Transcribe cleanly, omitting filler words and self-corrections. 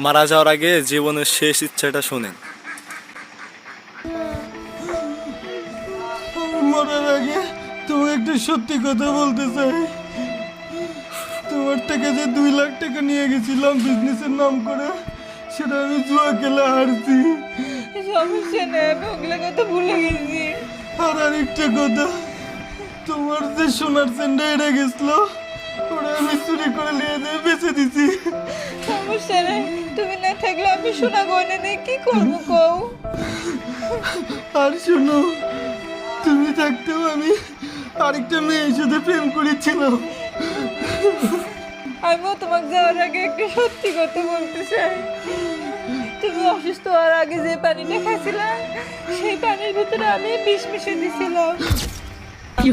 মারা যাওয়ার আগে জীবনের শেষ ইচ্ছাটা শোনেন। মরার আগে তোমাকে একটা সত্যি কথা বলতে চাই। তোমার থেকে যে 2 লাখ টাকা নিয়ে গেছিলাম বিজনেসের নাম করে, সেটা আমি জুয়া খেলে হারছি। সমস্যা নেই, আমি ওগুলো কথা ভুলে গেছি। আর আরেকটা কথা, তোমার যে সোনার চেনটা এড়ে গেছিল, ওটা আমি চুরি করে নিয়ে যেয়ে বেঁচে দিছি। সমস্যা নেই, তুমি না থাকলে আমি সোনা গয়না নিয়ে কি করবো কও? আর শোনো, তুমি থাকতেও আমি আরেকটা মেয়ের সাথে প্রেম করেছিলাম। আমিও তোমাকে যাওয়ার আগে একটা সত্যি কথা বলতে চাই। তুমি অসুস্থ হওয়ার আগে যে পানিটা খাইছিলাম, সেই পানির ভিতরে আমি বিষ মিশিয়ে দিছিলাম। কি